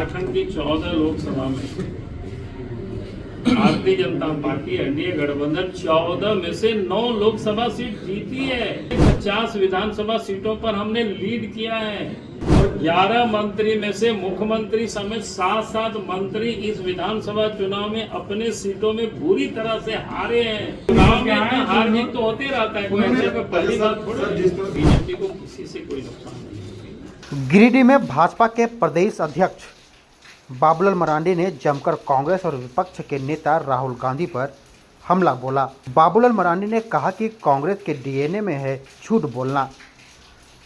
झारखंड की 14 लोकसभा में Bharatiya Janata party NDA गठबंधन 14 में से 9 लोकसभा सीट जीती है। 50 विधानसभा सीटों पर हमने लीड किया है और 11 मंत्री में से मुख्यमंत्री समेत 7 मंत्री इस विधानसभा चुनाव में अपने सीटों में बुरी तरह से हारे हैं। चुनाव में हार जीत तो होते रहता है, कोई ऐसे में पहली बात थोड़ी। बीजेपी को किसी से कोई नुकसान नहीं। गिरिडीह में भाजपा के प्रदेश अध्यक्ष बाबूलाल मरांडी ने जमकर कांग्रेस और विपक्ष के नेता राहुल गांधी पर हमला बोला। बाबूलाल मरांडी ने कहा कि कांग्रेस के डीएनए में है झूठ बोलना,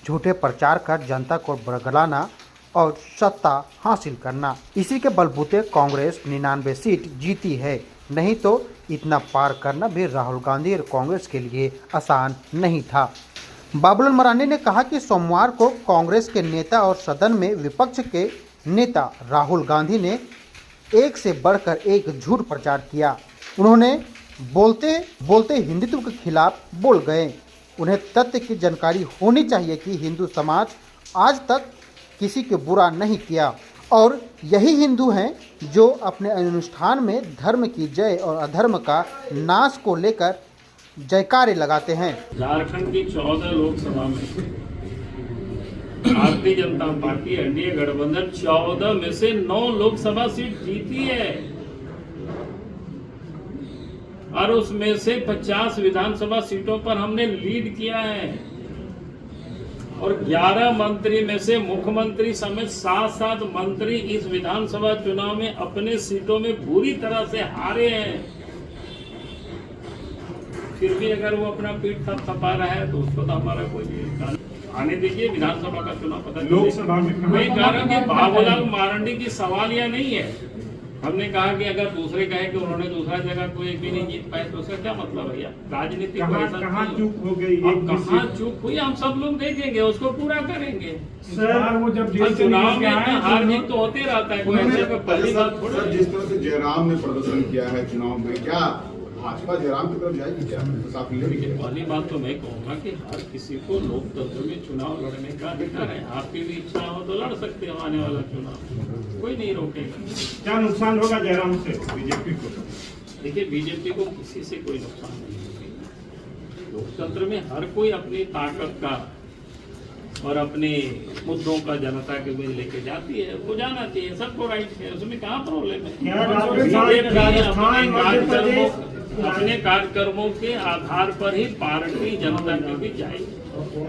झूठे प्रचार कर जनता को बरगलाना और सत्ता हासिल करना। इसी के बलबूते कांग्रेस 99 सीट जीती है, नहीं तो इतना पार करना भी राहुल गांधी और कांग्रेस के लिए आसान नहीं था। बाबूलाल मरांडी ने कहा कि सोमवार को कांग्रेस के नेता और सदन में विपक्ष के नेता राहुल गांधी ने एक से बढ़कर एक झूठ प्रचार किया। उन्होंने बोलते बोलते हिंदुत्व के खिलाफ बोल गए। उन्हें तथ्य की जानकारी होनी चाहिए कि हिंदू समाज आज तक किसी के बुरा नहीं किया और यही हिंदू हैं जो अपने अनुष्ठान में धर्म की जय और अधर्म का नाश को लेकर जयकारे लगाते हैं। झारखंड की 14 लोकसभा में भारतीय जनता पार्टी एनडीए गठबंधन 14 में से 9 लोकसभा सीट जीती है और उसमें से 50 विधानसभा सीटों पर हमने लीड किया है और 11 मंत्री में से मुख्यमंत्री समेत 7 मंत्री इस विधानसभा चुनाव में अपने सीटों में बुरी तरह से हारे हैं। फिर भी अगर वो अपना पीठ थपथपा रहा है तो उसको तो हमारा कोई आने दीजिए। विधानसभा का चुनाव पता लोकसभा में वही कारण कि बाबूलाल मरांडी की सवाल यह नहीं है। हमने कहा कि अगर दूसरे कहे कि उन्होंने दूसरा जगह कोई भी नहीं जीत पाए तो उसका क्या मतलब भैया? राजनीति कहाँ चूक हो गई? कहाँ चूक हुई हम सब लोग देखेंगे, उसको पूरा करेंगे। सर वो जब चुनाव में हार जीत तो होते रहता है, कोई ऐसे में पहली बात थोड़ी। जिस तरह से जयराम ने प्रदर्शन किया है चुनाव में, क्या भाजपा जयराम की तरफ जाएगी? क्या पहली बात तो मैं कहूँगा कि हर किसी को लोकतंत्र में चुनाव लड़ने का अधिकार है। आपकी भी इच्छा हो तो लड़ सकते हो आने वाला चुनाव, कोई नहीं रोकेगा। क्या नुकसान होगा जयराम से बीजेपी को? देखिए, बीजेपी को किसी से कोई नुकसान नहीं होगा। लोकतंत्र में हर कोई अपनी ताकत का और अपने मुद्दों का जनता के बीच लेके जाती है, वो जाना चाहिए, सबको राइट है, उसमें कहाँ प्रॉब्लम है? अपने कार्यक्रमों के आधार पर ही पार्टी जनता के बीच जाएगी।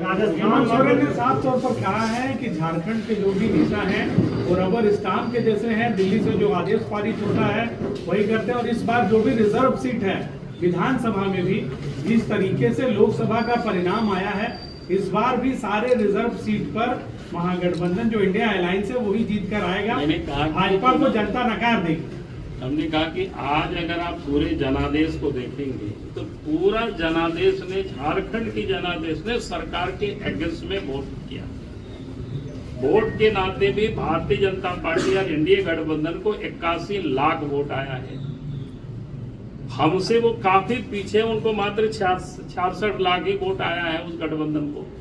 राजस्थान ने साफ तौर पर कहा है कि झारखंड के जो भी नेता हैं वो रबर स्टाम्प के जैसे हैं, दिल्ली से जो आदेश पारित होता है वही करते हैं। और इस बार जो भी रिजर्व सीट है विधानसभा में भी जिस तरीके से लोकसभा का परिणाम आया है, इस बार भी सारे रिजर्व सीट पर महागठबंधन जो इंडिया अलायंस है वही जीत कर आएगा। भाजपा को जनता नकार देगी। हमने कहा कि आज अगर आप पूरे जनादेश को देखेंगे तो पूरा जनादेश ने, झारखंड की जनादेश ने सरकार के अगेंस्ट में वोट किया। वोट के नाते भी भारतीय जनता पार्टी और एनडीए गठबंधन को 81 लाख वोट आया है। हमसे वो काफी पीछे, उनको मात्र 66 लाख ही वोट आया है उस गठबंधन को।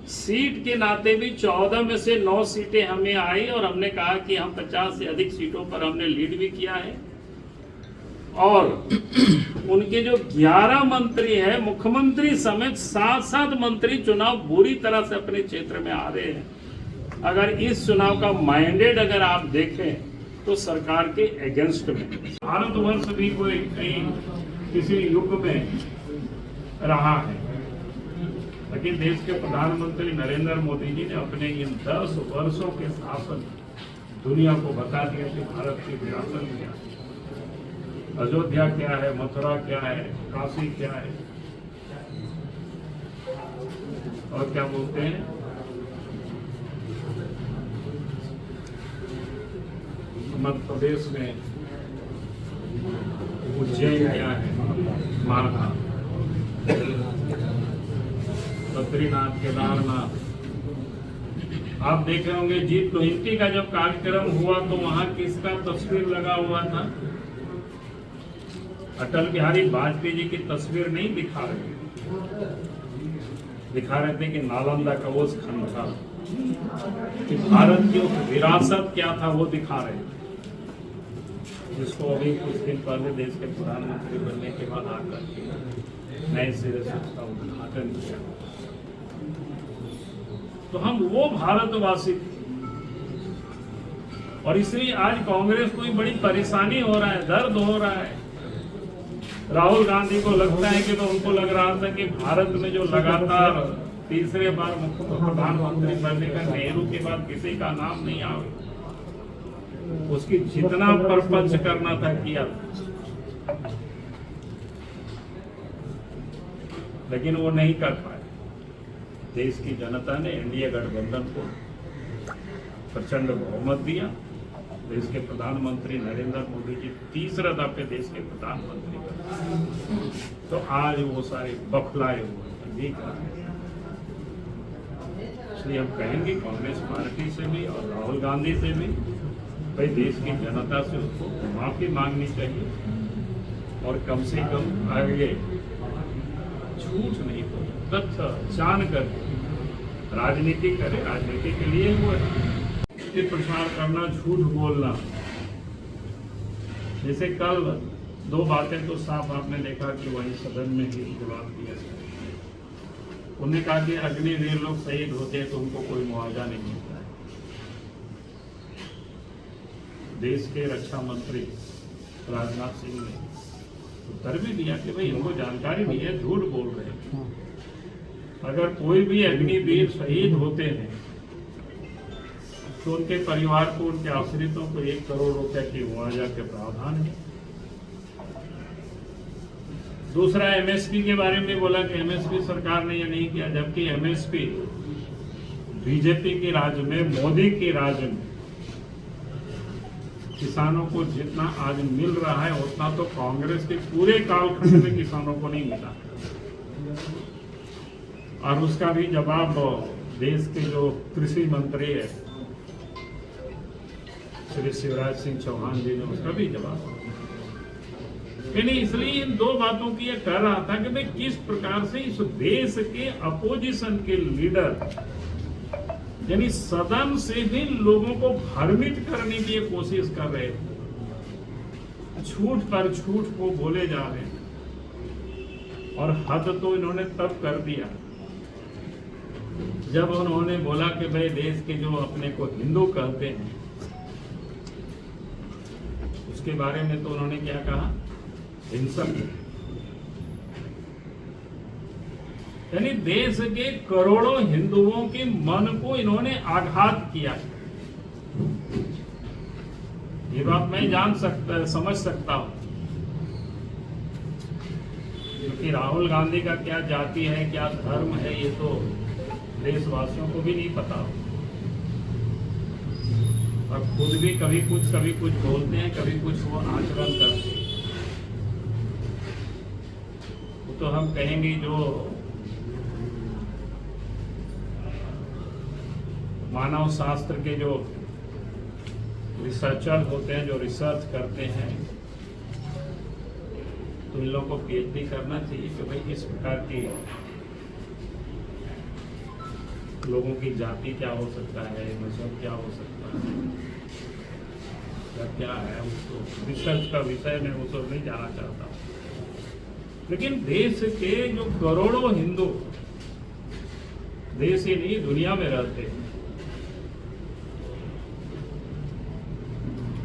सीट के नाते भी 14 में से 9 सीटें हमें आई और हमने कहा कि हम 50 से अधिक सीटों पर हमने लीड भी किया है और उनके जो 11 मंत्री हैं, मुख्यमंत्री समेत 7 मंत्री चुनाव बुरी तरह से अपने क्षेत्र में आ रहे हैं। अगर इस चुनाव का मैंडेट अगर आप देखें तो सरकार के अगेंस्ट में। भारतवर्ष भी कोई कहीं किसी युग में रहा है, लेकिन देश के प्रधानमंत्री नरेंद्र मोदी जी ने अपने इन 10 वर्षों के शासन दुनिया को बता दिया कि भारत की विरासत क्या है, अयोध्या क्या है, मथुरा क्या है, काशी क्या है और क्या बोलते हैं मध्य प्रदेश में उज्जैन क्या है, मारना, बद्रीनाथ, केदारनाथ। आप देख रहे होंगे G20 का जब कार्यक्रम हुआ तो वहां किसका तस्वीर लगा हुआ था? अटल बिहारी वाजपेयी जी की तस्वीर नहीं दिखा रहे थे कि नालंदा का वो खंड था। कि भारत की विरासत क्या था वो दिखा रहे हैं, जिसको अभी कुछ दिन पहले देश के प्रधानमंत्री बनने के बाद आकर के नए सिरे से उसका उद्घाटन किया। तो हम वो भारतवासी थे, और इसलिए आज कांग्रेस को बड़ी परेशानी हो रहा है, दर्द हो रहा है। राहुल गांधी को लगता है कि तो उनको लग रहा था कि भारत में जो लगातार तीसरे बार मुख्य प्रधानमंत्री बनने का नेहरू के बाद किसी का नाम नहीं आवे, उसकी जितना परपंच करना था किया, लेकिन वो नहीं कर पाए। देश की जनता ने एनडीए गठबंधन को प्रचंड बहुमत दिया। देश के प्रधानमंत्री नरेंद्र मोदी जी तीसरा दफे देश के प्रधानमंत्री बने, तो आज वो सारे बखलाए हुए नहीं कर रहे। इसलिए हम कहेंगे कांग्रेस पार्टी से भी और राहुल गांधी से भी, भाई देश की जनता से उसको माफी मांगनी चाहिए, और कम से कम आगे झूठ नहीं बोले, तथ्य जान कर राजनीति करे। राजनीति के लिए वो प्रचार करना, झूठ बोलना। जैसे कल दो बातें तो साफ आपने देखा कि वही सदन में ही जवाब दिया। उन्होंने कहा कि अग्निवीर लोग शहीद होते हैं तो उनको कोई मुआवजा नहीं मिलता है। देश के रक्षा मंत्री राजनाथ सिंह ने उत्तर भी दिया कि भाई इनको जानकारी नहीं है, झूठ बोल रहे हैं। अगर कोई भी अग्निवीर शहीद होते हैं तो उनके परिवार को, उनके आश्रितों को 1 करोड़ रुपए की मुआवजा के प्रावधान है। दूसरा, एमएसपी के बारे में बोला कि एमएसपी सरकार ने ये नहीं किया, जबकि एमएसपी बीजेपी के राज में, मोदी के राज में किसानों को जितना आज मिल रहा है उतना तो कांग्रेस के पूरे कालखंड में किसानों को नहीं मिला। और उसका भी जवाब देश के जो कृषि मंत्री है श्री शिवराज सिंह चौहान जी ने उसका भी जवाब। इसलिए इन दो बातों की यह कह रहा था कि भाई किस प्रकार से इस देश के अपोजिशन के लीडर यानी सदन से भी लोगों को भ्रमित करने की कोशिश कर रहे थे, झूठ पर झूठ को बोले जा रहे हैं। और हद तो इन्होंने तब कर दिया जब उन्होंने बोला कि भाई देश के जो अपने को हिंदू कहते हैं उसके बारे में तो उन्होंने क्या कहा, हिंसक। यानी देश के करोड़ों हिंदुओं के मन को इन्होंने आघात किया। ये बात मैं समझ सकता हूं, क्योंकि राहुल गांधी का क्या जाति है, क्या धर्म है, ये तो देशवासियों को भी नहीं पता। और खुद भी कभी कुछ बोलते हैं, कभी कुछ वो आचरण करते हैं। तो हम कहेंगे जो मानव शास्त्र के जो रिसर्चर होते हैं, जो रिसर्च करते हैं, तो इन लोगों को पीएचडी करना चाहिए कि भाई इस प्रकार की लोगों की जाति क्या हो सकता है, मजहब क्या हो सकता है, क्या है, उसको रिसर्च का विषय में वो सब नहीं जाना चाहता। लेकिन देश के जो करोड़ों हिंदू देश ही नहीं दुनिया में रहते हैं,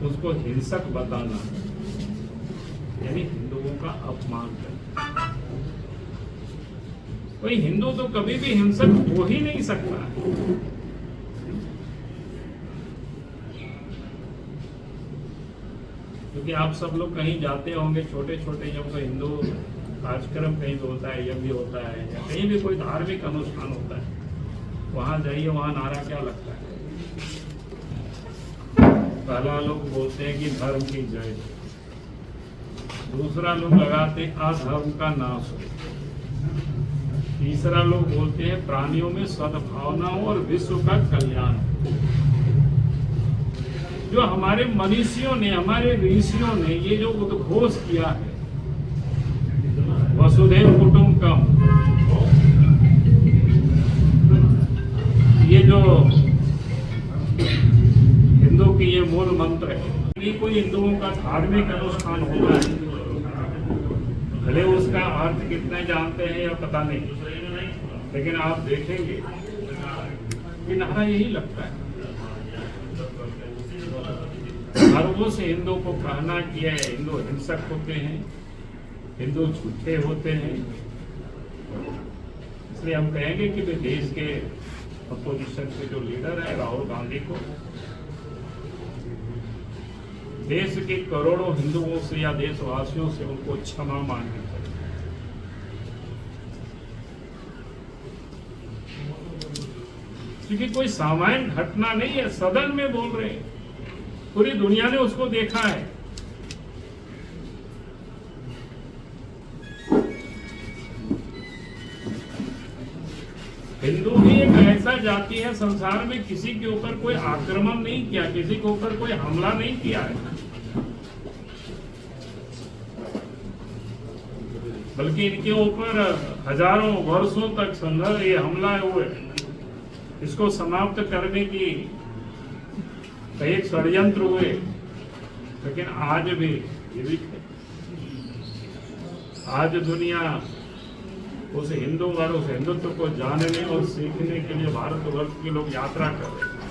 उसको हिंसक बताना यानी हिंदुओं का अपमान करना। कोई हिंदू तो कभी भी हिंसक हो ही नहीं सकता है। क्योंकि आप सब लोग कहीं जाते होंगे, छोटे छोटे जब कोई हिंदू कार्यक्रम कहीं भी होता है, यज्ञ होता है, या कहीं भी कोई धार्मिक अनुष्ठान होता है, वहां जाइए, वहां नारा क्या लगता है? पहला लोग बोलते हैं कि धर्म की जय, दूसरा लोग लगाते अधर्म का नाश हो, तीसरा लोग बोलते हैं प्राणियों में सद्भावना हो और विश्व का कल्याण हो। जो हमारे मनीषियों ने, हमारे ऋषियों ने ये जो उद्घोष किया है, वसुधैव कुटुंबकम, ये जो हिंदू की ये मूल मंत्र है, ये कोई हिंदुओं का धार्मिक अनुष्ठान होता है, भले उसका अर्थ कितने जानते हैं या पता नहीं, लेकिन आप देखेंगे कि नारा यही लगता है। अरबों से हिंदू को कहना कि हिंदू हिंसक होते हैं, हिंदू झूठे होते हैं, इसलिए हम कहेंगे कि वे देश के अपोजिशन के जो लीडर है राहुल गांधी को देश के करोड़ों हिंदुओं से या देशवासियों से उनको क्षमा मांगनी चाहिए। क्योंकि कोई सामान्य घटना नहीं है, सदन में बोल रहे हैं, पूरी दुनिया ने उसको देखा है। हिंदू ही एक ऐसा जाति है संसार में किसी के ऊपर कोई आक्रमण नहीं किया, किसी के ऊपर कोई हमला नहीं किया है, बल्कि इनके ऊपर हजारों वर्षों तक संघर्ष ये हमला हुए, इसको समाप्त करने की कई षड्यंत्र हुए, लेकिन आज भी जीवित है। आज दुनिया उस हिंदू और उस हिंदुत्व को जानने और सीखने के लिए भारतवर्ष के लोग यात्रा कर रहे हैं।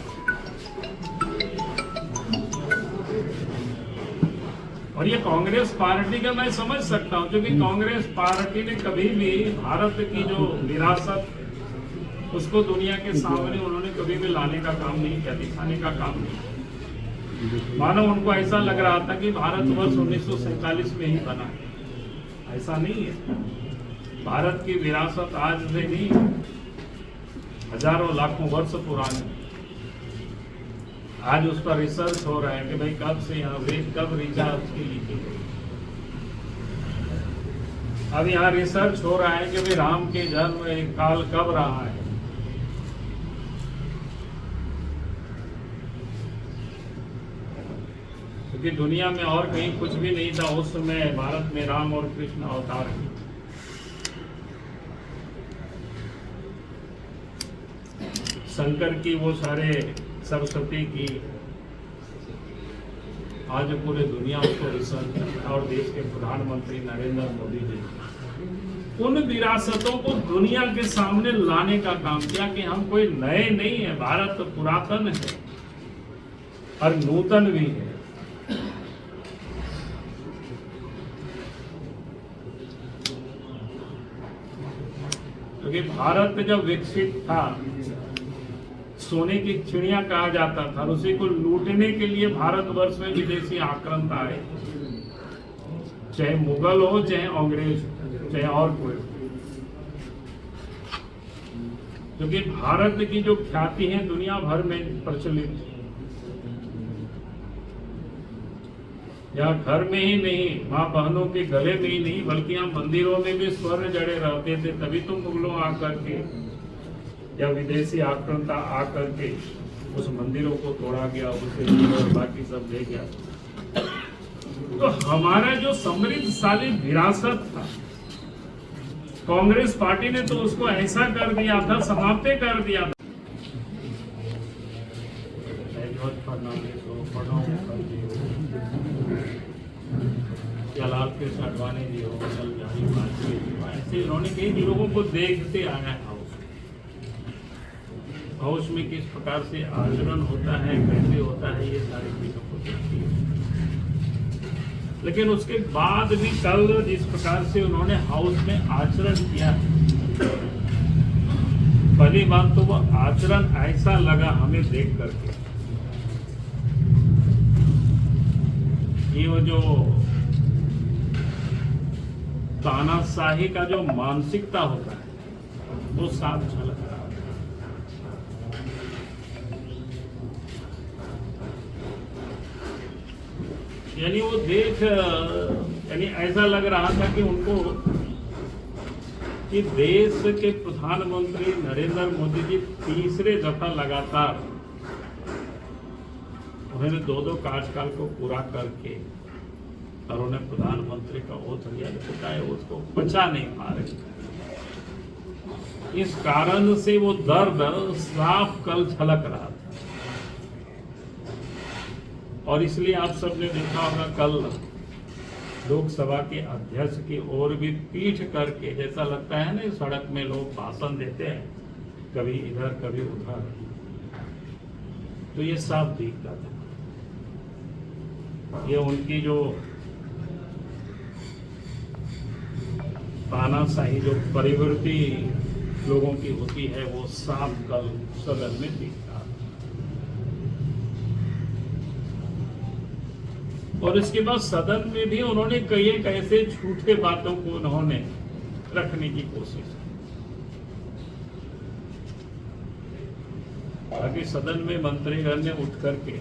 और ये कांग्रेस पार्टी का मैं समझ सकता हूं, क्योंकि कांग्रेस पार्टी ने कभी भी भारत की जो विरासत उसको दुनिया के सामने उन्होंने कभी भी लाने का काम नहीं किया, दिखाने का काम नहीं किया। मानो उनको ऐसा लग रहा था कि भारतवर्ष 1947 में ही बना है, ऐसा नहीं है। भारत की विरासत आज से नहीं, हजारों लाखों वर्ष पुरानी। आज उस पर रिसर्च हो रहा है कि भाई कब से यहाँ वेद कब ऋचा उसकी लिखी गई। अब यहाँ रिसर्च हो रहा है कि भाई राम के जन्म काल कब रहा है। क्योंकि दुनिया में और कहीं कुछ भी नहीं था उस समय, भारत में राम और कृष्ण अवतार थे। शंकर की वो सारे सरस्वती की, आज पूरे दुनिया उसको रिसर्च और देश के प्रधानमंत्री नरेंद्र मोदी जी उन विरासतों को दुनिया के सामने लाने का काम किया कि हम कोई नए नहीं है, भारत पुरातन है और नूतन भी है। क्योंकि भारत जब विकसित था, सोने की चिड़िया कहा जाता था, और उसी को लूटने के लिए भारतवर्ष में विदेशी आक्रांत आए, चाहे मुगल हो, चाहे अंग्रेज, चाहे और कोई। क्योंकि भारत की जो ख्याति है दुनिया भर में प्रचलित है। यहाँ घर में ही नहीं, माँ बहनों के गले में ही नहीं, बल्कि यहाँ मंदिरों में भी स्वर्ण जड़े रहते थे। तभी तो मुगलों आकर के या विदेशी आक्रांता आकर के उस मंदिरों को तोड़ा गया, उसे और बाकी सब ले गया। तो हमारा जो समृद्धशाली विरासत था, कांग्रेस पार्टी ने तो उसको ऐसा कर दिया था, समाप्त कर दिया था। लाल कृष्ण आडवाणी जी हो, अटल बिहारी वाजपेयी जी, ऐसे इन्होंने कई लोगों को देखते आया है। हाउस में किस प्रकार से आचरण होता है, कैसे होता है, ये सारी चीजों को देखती है। लेकिन उसके बाद भी कल जिस प्रकार से उन्होंने हाउस में आचरण किया, पहली बात तो वो आचरण ऐसा लगा हमें देख करके, ये वो जो तानाशाही का जो मानसिकता होता है वो साफ झलक रहा है। यानी वो देख, यानी ऐसा लग रहा था कि उनको कि देश के प्रधानमंत्री नरेंद्र मोदी जी तीसरे दफा लगातार उन्होंने 2 कार्यकाल को पूरा करके और उन्हें प्रधानमंत्री का ओथ लिया, उसको पचा नहीं पा रहे। इस कारण से वो दर्द साफ कल झलक रहा था। और इसलिए आप सबने देखा होगा कल लोकसभा के अध्यक्ष की ओर भी पीठ करके, जैसा लगता है ना सड़क में लोग भाषण देते हैं, कभी इधर कभी उधर, तो ये साफ दिखता था। ये उनकी जो तानाशाही जो परिवर्ती लोगों की होती है वो साफ कल सदन में दिखता। और इसके बाद सदन में भी उन्होंने कई एक ऐसे झूठे बातों को उन्होंने रखने की कोशिश की, ताकि सदन में मंत्रीगण ने उठ करके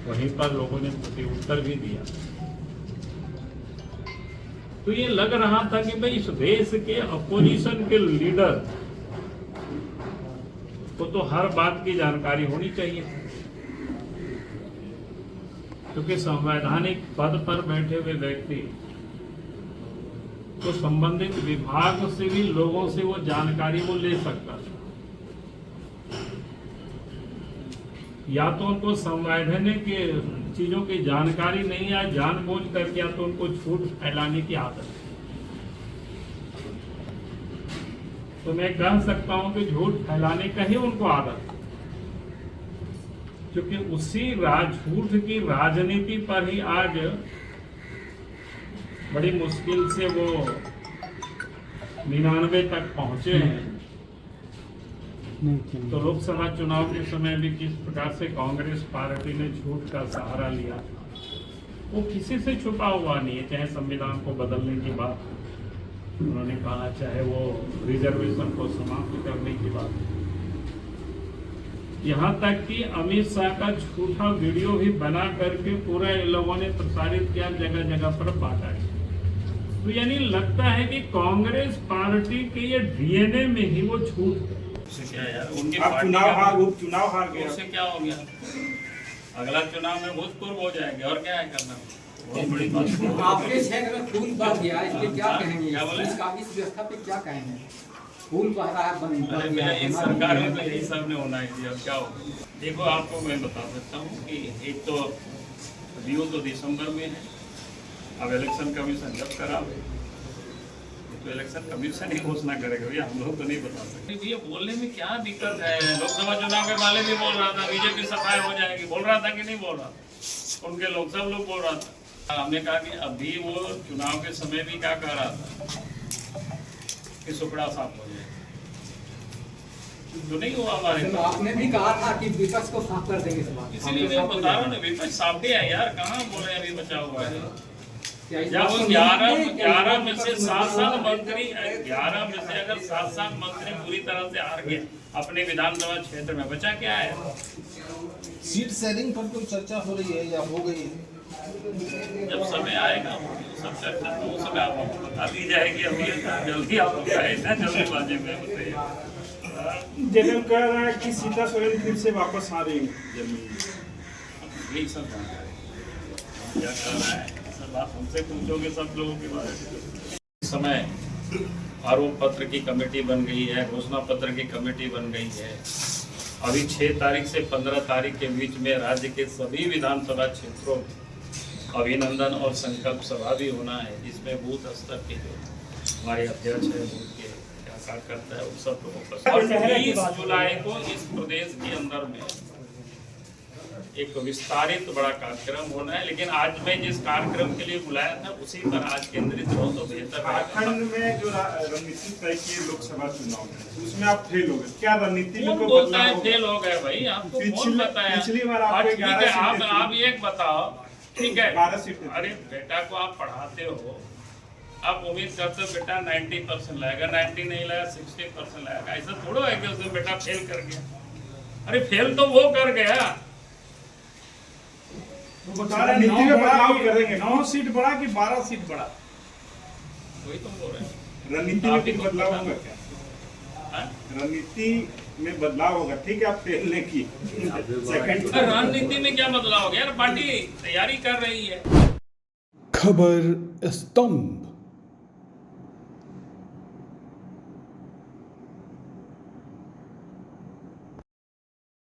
वहीं पर लोगों ने प्रति उत्तर भी दिया। तो ये लग रहा था कि भाई इस देश के अपोजिशन के लीडर को तो हर बात की जानकारी होनी चाहिए, क्योंकि संवैधानिक पद पर बैठे हुए व्यक्ति तो संबंधित विभाग से भी लोगों से वो जानकारी वो ले सकता था। या तो उनको संवैधानिक चीजों की जानकारी नहीं है, जानबूझ करके, या तो उनको झूठ फैलाने की आदत है। तो मैं कह सकता हूं कि झूठ फैलाने का ही उनको आदत है, क्योंकि उसी झूठ की राजनीति पर ही आज बड़ी मुश्किल से वो 99 तक पहुंचे हैं। तो लोकसभा चुनाव के समय भी किस प्रकार से कांग्रेस पार्टी ने झूठ का सहारा लिया, वो किसी से छुपा हुआ नहीं है। चाहे संविधान को बदलने की बात उन्होंने कहा, चाहे वो रिजर्वेशन को समाप्त करने की बात, यहाँ तक कि अमित शाह का झूठा वीडियो भी बना करके पूरा इन लोगों ने प्रसारित किया, जगह जगह पर बांटा है। तो यानी लगता है कि कांग्रेस पार्टी के ये डीएनए में ही वो झूठ है। क्या यार, उनकी चुनाव हार गए, उससे क्या हो गया? अगला चुनाव में भूतपूर्व हो जाएंगे, और क्या है करना? बहुत बड़ी बात। आपके क्षेत्र में खून बह गया, इसलिए क्या कहेंगे? क्या बोले? इस व्यवस्था पे क्या कहेंगे? खून बह रहा है, अरे मेरा इस सरकार में तो यही सब ने होना है। अब क्या होगा? देखो, आपको मैं बता सकता हूँ कि एक तो रियो तो दिसंबर में है, अब इलेक्शन कमीशन जब करावे तो इलेक्शन कमीशन ही घोषणा करेगा, भैया हम लोग तो नहीं बता सकते। ये बोलने में क्या दिक्कत है? लोकसभा चुनाव के बारे में बोल रहा था बीजेपी सफाई हो जाएगी, बोल रहा था कि नहीं बोल रहा? उनके लोग सब लोग बोल रहा था। हमने कहा कि अभी वो चुनाव के समय भी क्या कह रहा था कि सुपड़ा साफ हो जाए, तो नहीं हुआ हमारे। तो आपने भी कहा था कि विपक्ष को साफ कर देंगे इस बार, इसीलिए मैं बता रहा हूँ ना, विपक्ष साफ ही है यार, कहाँ बोल रहे अभी बचा हुआ है। जब 11 में से 7 मंत्री, 11 में से अगर 7 मंत्री पूरी तरह से हार गए अपने विधानसभा क्षेत्र में, बचा क्या है? सीट शेयरिंग पर कोई चर्चा हो रही है या हो गई है? जब समय आएगा सब चर्चा तो उस समय आपको बता दी जाएगी। अभी जल्दी आप जल्दीबाजी में बताइए। जनरल कह रहा है कि सीता सोरेन फिर से वापस आ रही है जमीन, यही सब जानकारी क्या कर रहा है, सब आप हमसे पूछोगे सब लोगों के बारे में। इस समय आरोप पत्र की कमेटी बन गई है, घोषणा पत्र की कमेटी बन गई है। अभी 6 तारीख से 15 तारीख के बीच में राज्य के सभी विधानसभा क्षेत्रों में अभिनंदन और संकल्प सभा भी होना है, जिसमें बूथ स्तर के जो हमारे अध्यक्ष है, बूथ के क्या कार्यकर्ता है, उन सब लोगों पर। और 20 जुलाई को इस प्रदेश के अंदर में एक विस्तारित बड़ा कार्यक्रम होना है, लेकिन आज मैं जिस कार्यक्रम के लिए बुलाया था उसी पर आज केंद्रित रहो तो बेहतर रहेगा। झारखंड में जो रणनीति तय की लोकसभा चुनाव में, उसमें आप फेल हो गए, क्या रणनीति में कौन कोई बोलता है बदलाव फेल हो गए भाई? आपको कौन पिछली बताया? बार और आपको ठीक है, 11 सीटें थी। आप एक बताओ, ठीक है, 12 सीटें। अरे बेटा को आप पढ़ाते हो, आप उम्मीद करते हो बेटा 90% लाएगा, 90 नहीं लाया 60% लाएगा, ऐसा थोड़ा है कि उसमें बेटा फेल कर गया। अरे फेल तो वो कर गया, वो बता रहे नीति में बदलाव करेंगे, 9 सीट बढ़ा कि 12 सीट बढ़ा, वही तुम बोल रहे हैं। रणनीति में कुछ बदलाव होगा क्या? हाँ? रणनीति में बदलाव होगा, ठीक है, आप फेल नहीं की सेकंड। रणनीति में क्या बदलाव हो गया? पार्टी तैयारी कर रही है। खबर स्तंभ।